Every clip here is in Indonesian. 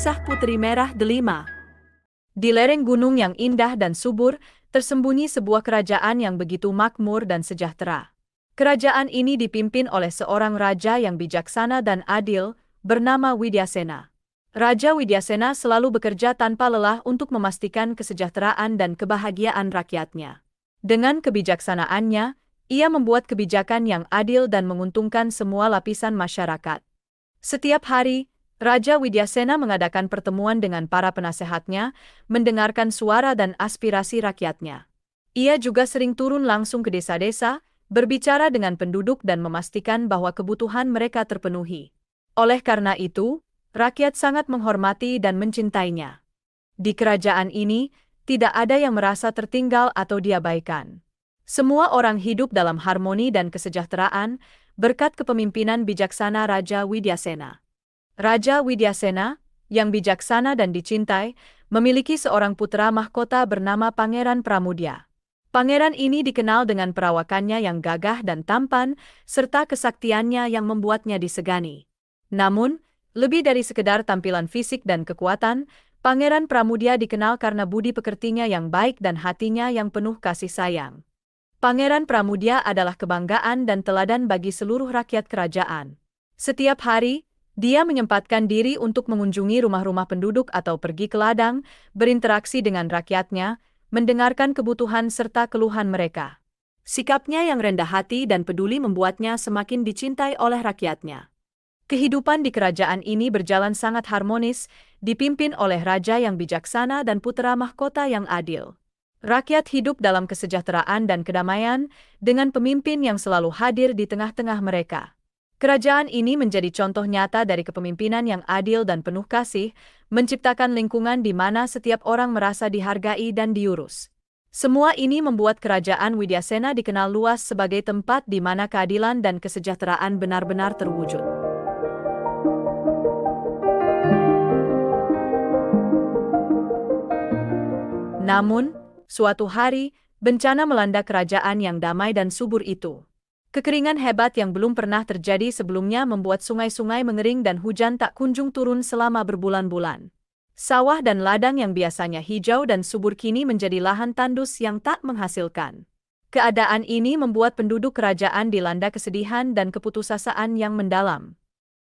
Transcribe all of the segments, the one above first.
Kisah Putri Merah Delima. Di lereng gunung yang indah dan subur, tersembunyi sebuah kerajaan yang begitu makmur dan sejahtera. Kerajaan ini dipimpin oleh seorang raja yang bijaksana dan adil, bernama Widyasena. Raja Widyasena selalu bekerja tanpa lelah untuk memastikan kesejahteraan dan kebahagiaan rakyatnya. Dengan kebijaksanaannya, ia membuat kebijakan yang adil dan menguntungkan semua lapisan masyarakat. Setiap hari, Raja Widyasena mengadakan pertemuan dengan para penasehatnya, mendengarkan suara dan aspirasi rakyatnya. Ia juga sering turun langsung ke desa-desa, berbicara dengan penduduk dan memastikan bahwa kebutuhan mereka terpenuhi. Oleh karena itu, rakyat sangat menghormati dan mencintainya. Di kerajaan ini, tidak ada yang merasa tertinggal atau diabaikan. Semua orang hidup dalam harmoni dan kesejahteraan, berkat kepemimpinan bijaksana Raja Widyasena. Raja Widyasena, yang bijaksana dan dicintai, memiliki seorang putra mahkota bernama Pangeran Pramudya. Pangeran ini dikenal dengan perawakannya yang gagah dan tampan, serta kesaktiannya yang membuatnya disegani. Namun, lebih dari sekedar tampilan fisik dan kekuatan, Pangeran Pramudya dikenal karena budi pekertinya yang baik dan hatinya yang penuh kasih sayang. Pangeran Pramudya adalah kebanggaan dan teladan bagi seluruh rakyat kerajaan. Setiap hari, dia menyempatkan diri untuk mengunjungi rumah-rumah penduduk atau pergi ke ladang, berinteraksi dengan rakyatnya, mendengarkan kebutuhan serta keluhan mereka. Sikapnya yang rendah hati dan peduli membuatnya semakin dicintai oleh rakyatnya. Kehidupan di kerajaan ini berjalan sangat harmonis, dipimpin oleh raja yang bijaksana dan putra mahkota yang adil. Rakyat hidup dalam kesejahteraan dan kedamaian, dengan pemimpin yang selalu hadir di tengah-tengah mereka. Kerajaan ini menjadi contoh nyata dari kepemimpinan yang adil dan penuh kasih, menciptakan lingkungan di mana setiap orang merasa dihargai dan diurus. Semua ini membuat kerajaan Widyasena dikenal luas sebagai tempat di mana keadilan dan kesejahteraan benar-benar terwujud. Namun, suatu hari, bencana melanda kerajaan yang damai dan subur itu. Kekeringan hebat yang belum pernah terjadi sebelumnya membuat sungai-sungai mengering dan hujan tak kunjung turun selama berbulan-bulan. Sawah dan ladang yang biasanya hijau dan subur kini menjadi lahan tandus yang tak menghasilkan. Keadaan ini membuat penduduk kerajaan dilanda kesedihan dan keputusasaan yang mendalam.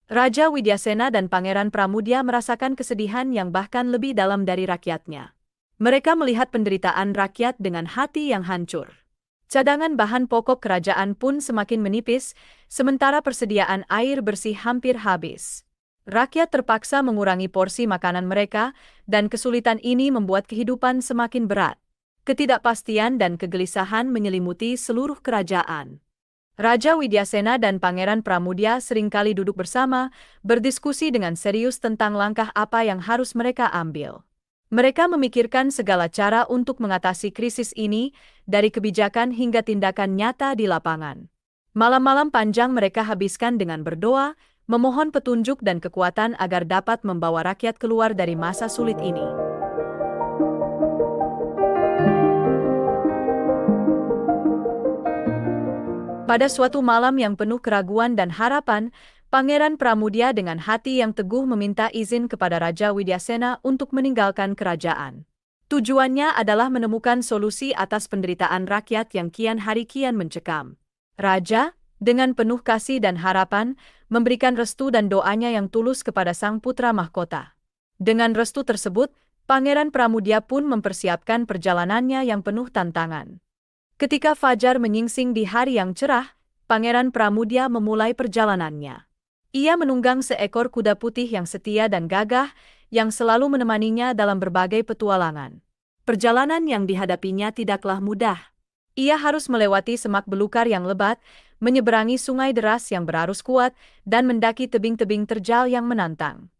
Raja Widyasena dan Pangeran Pramudya merasakan kesedihan yang bahkan lebih dalam dari rakyatnya. Mereka melihat penderitaan rakyat dengan hati yang hancur. Cadangan bahan pokok kerajaan pun semakin menipis, sementara persediaan air bersih hampir habis. Rakyat terpaksa mengurangi porsi makanan mereka, dan kesulitan ini membuat kehidupan semakin berat. Ketidakpastian dan kegelisahan menyelimuti seluruh kerajaan. Raja Widyasena dan Pangeran Pramudya seringkali duduk bersama, berdiskusi dengan serius tentang langkah apa yang harus mereka ambil. Mereka memikirkan segala cara untuk mengatasi krisis ini, dari kebijakan hingga tindakan nyata di lapangan. Malam-malam panjang mereka habiskan dengan berdoa, memohon petunjuk dan kekuatan agar dapat membawa rakyat keluar dari masa sulit ini. Pada suatu malam yang penuh keraguan dan harapan, Pangeran Pramudya dengan hati yang teguh meminta izin kepada Raja Widyasena untuk meninggalkan kerajaan. Tujuannya adalah menemukan solusi atas penderitaan rakyat yang kian hari kian mencekam. Raja, dengan penuh kasih dan harapan, memberikan restu dan doanya yang tulus kepada sang putra mahkota. Dengan restu tersebut, Pangeran Pramudya pun mempersiapkan perjalanannya yang penuh tantangan. Ketika fajar menyingsing di hari yang cerah, Pangeran Pramudya memulai perjalanannya. Ia menunggang seekor kuda putih yang setia dan gagah, yang selalu menemaninya dalam berbagai petualangan. Perjalanan yang dihadapinya tidaklah mudah. Ia harus melewati semak belukar yang lebat, menyeberangi sungai deras yang berarus kuat, dan mendaki tebing-tebing terjal yang menantang.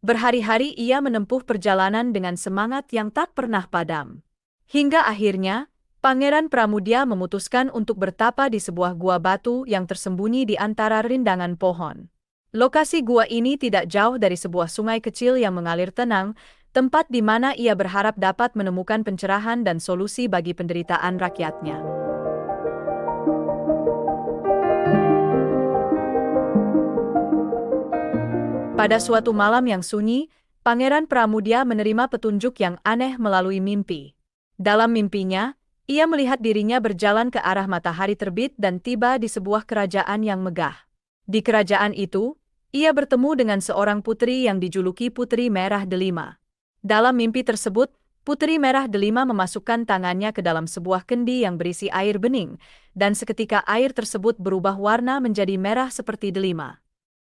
Berhari-hari ia menempuh perjalanan dengan semangat yang tak pernah padam. Hingga akhirnya, Pangeran Pramudya memutuskan untuk bertapa di sebuah gua batu yang tersembunyi di antara rindangan pohon. Lokasi gua ini tidak jauh dari sebuah sungai kecil yang mengalir tenang, tempat di mana ia berharap dapat menemukan pencerahan dan solusi bagi penderitaan rakyatnya. Pada suatu malam yang sunyi, Pangeran Pramudya menerima petunjuk yang aneh melalui mimpi. Dalam mimpinya, ia melihat dirinya berjalan ke arah matahari terbit dan tiba di sebuah kerajaan yang megah. Di kerajaan itu, ia bertemu dengan seorang putri yang dijuluki Putri Merah Delima. Dalam mimpi tersebut, Putri Merah Delima memasukkan tangannya ke dalam sebuah kendi yang berisi air bening, dan seketika air tersebut berubah warna menjadi merah seperti delima.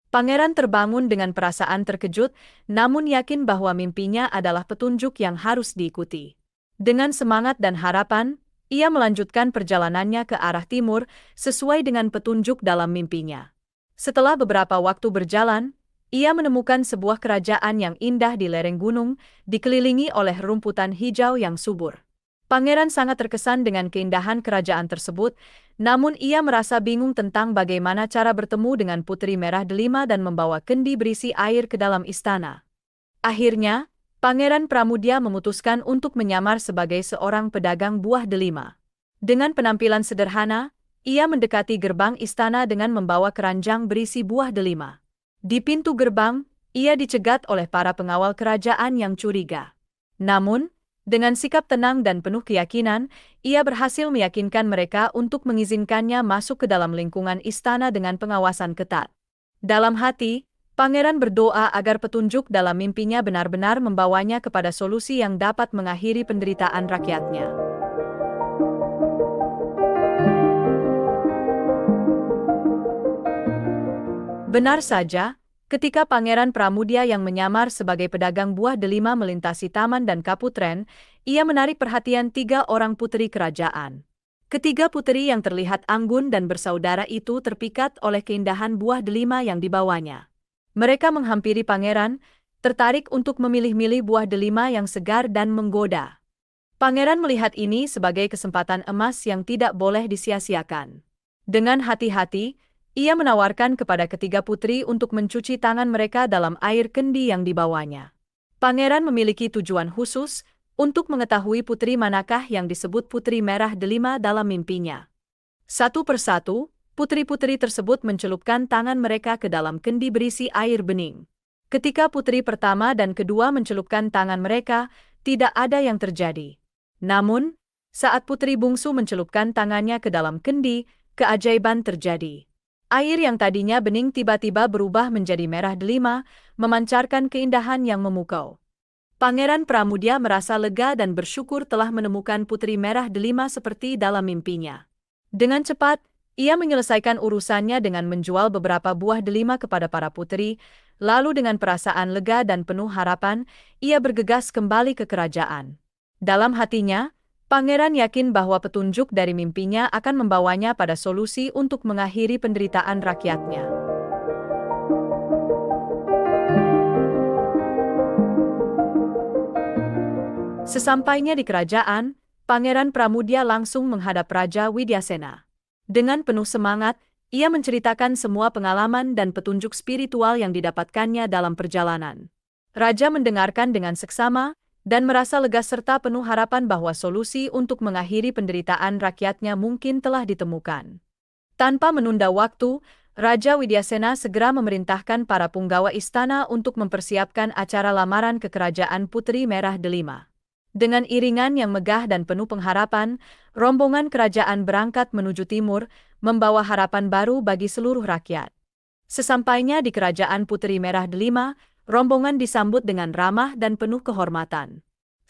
Pangeran terbangun dengan perasaan terkejut, namun yakin bahwa mimpinya adalah petunjuk yang harus diikuti. Dengan semangat dan harapan, ia melanjutkan perjalanannya ke arah timur sesuai dengan petunjuk dalam mimpinya. Setelah beberapa waktu berjalan, ia menemukan sebuah kerajaan yang indah di lereng gunung, dikelilingi oleh rumputan hijau yang subur. Pangeran sangat terkesan dengan keindahan kerajaan tersebut, namun ia merasa bingung tentang bagaimana cara bertemu dengan Putri Merah Delima dan membawa kendi berisi air ke dalam istana. Akhirnya, Pangeran Pramudya memutuskan untuk menyamar sebagai seorang pedagang buah delima. Dengan penampilan sederhana, ia mendekati gerbang istana dengan membawa keranjang berisi buah delima. Di pintu gerbang, ia dicegat oleh para pengawal kerajaan yang curiga. Namun, dengan sikap tenang dan penuh keyakinan, ia berhasil meyakinkan mereka untuk mengizinkannya masuk ke dalam lingkungan istana dengan pengawasan ketat. Dalam hati, Pangeran berdoa agar petunjuk dalam mimpinya benar-benar membawanya kepada solusi yang dapat mengakhiri penderitaan rakyatnya. Benar saja, ketika Pangeran Pramudya yang menyamar sebagai pedagang buah delima melintasi taman dan kaputren, ia menarik perhatian 3 orang putri kerajaan. Ketiga putri yang terlihat anggun dan bersaudara itu terpikat oleh keindahan buah delima yang dibawanya. Mereka menghampiri pangeran, tertarik untuk memilih-milih buah delima yang segar dan menggoda. Pangeran melihat ini sebagai kesempatan emas yang tidak boleh disia-siakan. Dengan hati-hati, ia menawarkan kepada ketiga putri untuk mencuci tangan mereka dalam air kendi yang dibawanya. Pangeran memiliki tujuan khusus untuk mengetahui putri manakah yang disebut Putri Merah Delima dalam mimpinya. Satu persatu, putri-putri tersebut mencelupkan tangan mereka ke dalam kendi berisi air bening. Ketika putri pertama dan kedua mencelupkan tangan mereka, tidak ada yang terjadi. Namun, saat putri bungsu mencelupkan tangannya ke dalam kendi, keajaiban terjadi. Air yang tadinya bening tiba-tiba berubah menjadi merah delima, memancarkan keindahan yang memukau. Pangeran Pramudya merasa lega dan bersyukur telah menemukan Putri Merah Delima seperti dalam mimpinya. Dengan cepat, ia menyelesaikan urusannya dengan menjual beberapa buah delima kepada para putri, lalu dengan perasaan lega dan penuh harapan, ia bergegas kembali ke kerajaan. Dalam hatinya, Pangeran yakin bahwa petunjuk dari mimpinya akan membawanya pada solusi untuk mengakhiri penderitaan rakyatnya. Sesampainya di kerajaan, Pangeran Pramudya langsung menghadap Raja Widyasena. Dengan penuh semangat, ia menceritakan semua pengalaman dan petunjuk spiritual yang didapatkannya dalam perjalanan. Raja mendengarkan dengan seksama dan merasa lega serta penuh harapan bahwa solusi untuk mengakhiri penderitaan rakyatnya mungkin telah ditemukan. Tanpa menunda waktu, Raja Widyasena segera memerintahkan para punggawa istana untuk mempersiapkan acara lamaran ke kerajaan Putri Merah Delima. Dengan iringan yang megah dan penuh pengharapan, rombongan kerajaan berangkat menuju timur, membawa harapan baru bagi seluruh rakyat. Sesampainya di kerajaan Putri Merah Delima, rombongan disambut dengan ramah dan penuh kehormatan.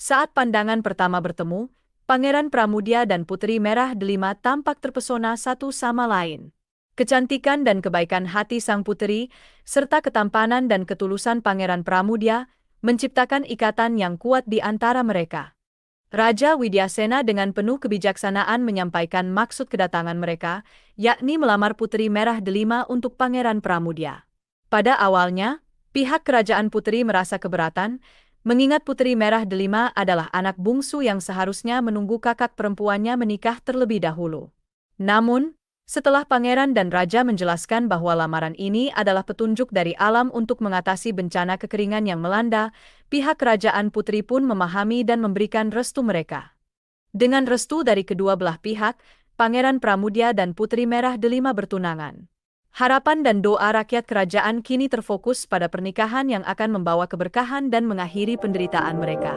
Saat pandangan pertama bertemu, Pangeran Pramudya dan Putri Merah Delima tampak terpesona satu sama lain. Kecantikan dan kebaikan hati sang putri, serta ketampanan dan ketulusan Pangeran Pramudya, menciptakan ikatan yang kuat di antara mereka. Raja Widyasena dengan penuh kebijaksanaan menyampaikan maksud kedatangan mereka, yakni melamar Putri Merah Delima untuk Pangeran Pramudya. Pada awalnya, pihak kerajaan putri merasa keberatan, mengingat Putri Merah Delima adalah anak bungsu yang seharusnya menunggu kakak perempuannya menikah terlebih dahulu. Namun, setelah pangeran dan raja menjelaskan bahwa lamaran ini adalah petunjuk dari alam untuk mengatasi bencana kekeringan yang melanda, pihak kerajaan putri pun memahami dan memberikan restu mereka. Dengan restu dari kedua belah pihak, Pangeran Pramudya dan Putri Merah Delima bertunangan. Harapan dan doa rakyat kerajaan kini terfokus pada pernikahan yang akan membawa keberkahan dan mengakhiri penderitaan mereka.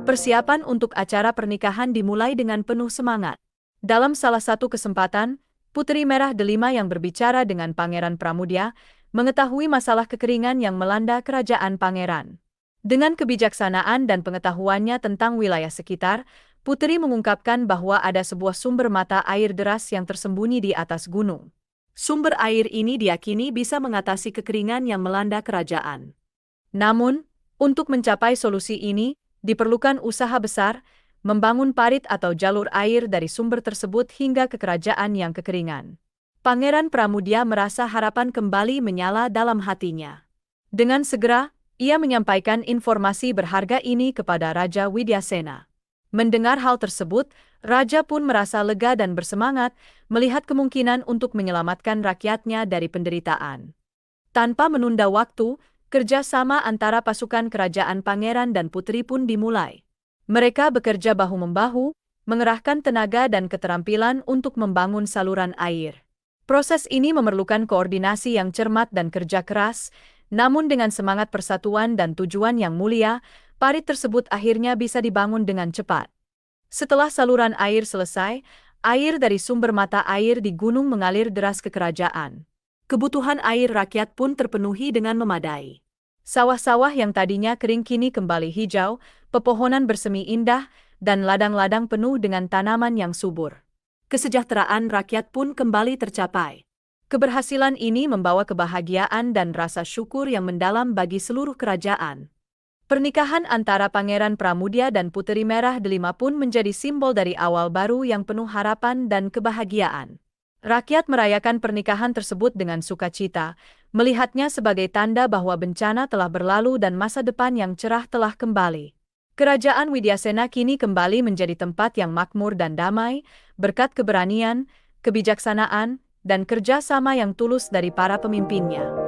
Persiapan untuk acara pernikahan dimulai dengan penuh semangat. Dalam salah satu kesempatan, Puteri Merah Delima yang berbicara dengan Pangeran Pramudia mengetahui masalah kekeringan yang melanda kerajaan pangeran. Dengan kebijaksanaan dan pengetahuannya tentang wilayah sekitar, Puteri mengungkapkan bahwa ada sebuah sumber mata air deras yang tersembunyi di atas gunung. Sumber air ini diyakini bisa mengatasi kekeringan yang melanda kerajaan. Namun, untuk mencapai solusi ini, diperlukan usaha besar, membangun parit atau jalur air dari sumber tersebut hingga ke kerajaan yang kekeringan. Pangeran Pramudia merasa harapan kembali menyala dalam hatinya. Dengan segera, ia menyampaikan informasi berharga ini kepada Raja Widyasena. Mendengar hal tersebut, Raja pun merasa lega dan bersemangat melihat kemungkinan untuk menyelamatkan rakyatnya dari penderitaan. Tanpa menunda waktu, kerjasama antara pasukan kerajaan pangeran dan puteri pun dimulai. Mereka bekerja bahu-membahu, mengerahkan tenaga dan keterampilan untuk membangun saluran air. Proses ini memerlukan koordinasi yang cermat dan kerja keras, namun dengan semangat persatuan dan tujuan yang mulia, parit tersebut akhirnya bisa dibangun dengan cepat. Setelah saluran air selesai, air dari sumber mata air di gunung mengalir deras ke kerajaan. Kebutuhan air rakyat pun terpenuhi dengan memadai. Sawah-sawah yang tadinya kering kini kembali hijau, pepohonan bersemi indah, dan ladang-ladang penuh dengan tanaman yang subur. Kesejahteraan rakyat pun kembali tercapai. Keberhasilan ini membawa kebahagiaan dan rasa syukur yang mendalam bagi seluruh kerajaan. Pernikahan antara Pangeran Pramudia dan Puteri Merah Delima pun menjadi simbol dari awal baru yang penuh harapan dan kebahagiaan. Rakyat merayakan pernikahan tersebut dengan sukacita, melihatnya sebagai tanda bahwa bencana telah berlalu dan masa depan yang cerah telah kembali. Kerajaan Widyasena kini kembali menjadi tempat yang makmur dan damai, berkat keberanian, kebijaksanaan, dan kerja sama yang tulus dari para pemimpinnya.